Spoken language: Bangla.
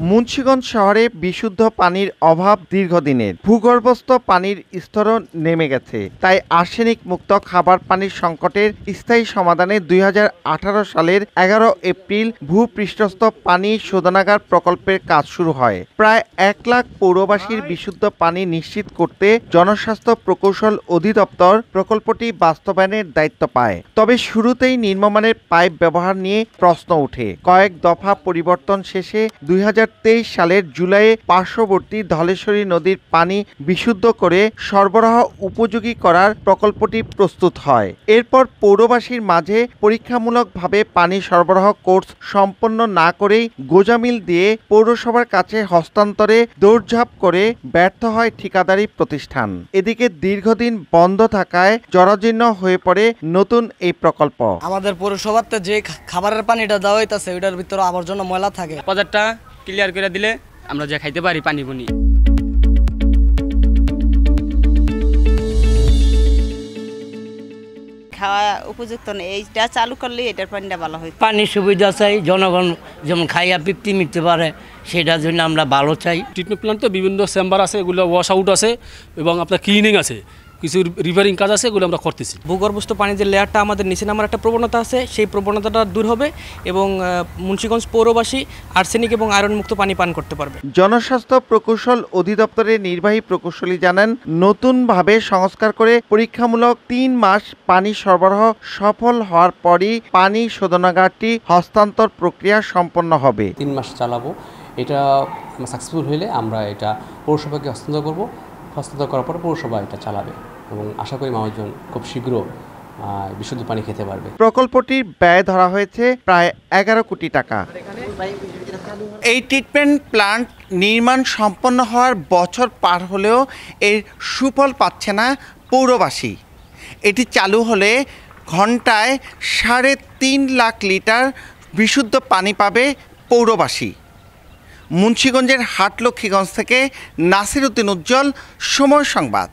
মুন্সিগঞ্জ শহরে বিশুদ্ধ পানির অভাব দীর্ঘদিনের। ভূগর্ভস্থ পানির স্তরও নেমে গেছে। তাই আর্সেনিক মুক্ত খাবার পানির সংকটের স্থায়ী সমাধানে 2018 সালের 11 এপ্রিল ভূপৃষ্ঠস্থ পানি শোধনাগার প্রকল্পের কাজ শুরু হয়। প্রায় 1 লাখ পৌরবাসীর বিশুদ্ধ পানি নিশ্চিত করতে জনস্বাস্থ্য প্রকৌশল অধিদপ্তর প্রকল্পটি বাস্তবায়নের দায়িত্ব পায়। তবে শুরুতেই নিম্নমানের পাইপ ব্যবহার নিয়ে প্রশ্ন ওঠে। কয়েক দফা পরিবর্তন শেষে 2023 সালের জুলাইয়ে পার্শ্ববর্তী ধলেশ্বরী নদীর পানি বিশুদ্ধ করে সরবরাহ উপযোগী করার প্রকল্পটি প্রস্তুত হয়। এরপর পৌরবাসীর মাঝে পরীক্ষামূলকভাবে পানি সরবরাহ কোর্স সম্পন্ন না করেই গোজামিল দিয়ে পৌরসভার কাছে হস্তান্তরে দৌড়ঝাঁপ করে ব্যর্থ হয় ঠিকাদারি প্রতিষ্ঠান। এদিকে দীর্ঘদিন বন্ধ থাকায় জরাজীর্ণ হয়ে পড়ে নতুন এই প্রকল্প। আমাদের পৌরসভাতে যে খাবারের পানিটা দেওয়া হইতাছে ওইটার ভিতরে আবর্জনা ময়লা থাকে। বাজারটা ক্লিয়ার করে দিলে আমরা যে খাইতে পারি পানি বুনি। খাওয়া উপযুক্ত নেই, এইটা চালু করলে এটার পানিটা ভালো হয়। পানির সুবিধা চাই, জনগণ যেমন খাইয়া তৃপ্তি মিটতে পারে সেটার জন্য আমরা ভালো চাই। ট্রিটমেন্ট প্ল্যান্ট তো বিভিন্ন চেম্বার আছে, এগুলো ওয়াশ আউট আছে এবং আপনার ক্লিনিং আছে, কিছু রিপেয়ারিং কাজ আছে, এগুলো আমরা করতেছি। ভূগর্ভস্থ পানির যে লেয়ারটা আমাদের নিচে নামার একটা প্রবণতা আছে, সেই প্রবণতাটা দূর হবে এবং মুন্সিগঞ্জ পৌরবাসী আর্সেনিক এবং আয়রন মুক্ত পানি পান করতে পারবে। জনস্বাস্থ্য প্রকৌশল অধিদপ্তরের নির্বাহী প্রকৌশলী জানান, নতুনভাবে সংস্কার করে পরীক্ষামূলক 3 মাস পানি সরবরাহ সফল হওয়ার পরই পানি শোধনাগারটি হস্তান্তর প্রক্রিয়া সম্পন্ন হবে। 3 মাস চালাবো, এটা সাকসেসফুল হলে আমরা এটা পৌরসভাকে হস্তান্তর করব। হস্তান্তর করার পর পৌরসভা এটা চালাবে এবং আশা করি মানুষজন খুব শীঘ্র বিশুদ্ধ পানি খেতে পারবে। প্রকল্পটির ব্যয় ধরা হয়েছে প্রায় 11 কোটি টাকা। এই ট্রিটমেন্ট প্ল্যান্ট নির্মাণ সম্পন্ন হওয়ার বছর পার হলেও এর সুফল পাচ্ছে না পৌরবাসী। এটি চালু হলে ঘন্টায় 3.5 লাখ লিটার বিশুদ্ধ পানি পাবে পৌরবাসী। মুন্সিগঞ্জের হাটলক্ষ্মীগঞ্জ থেকে নাসির উদ্দিন উজ্জ্বল, সময় সংবাদ।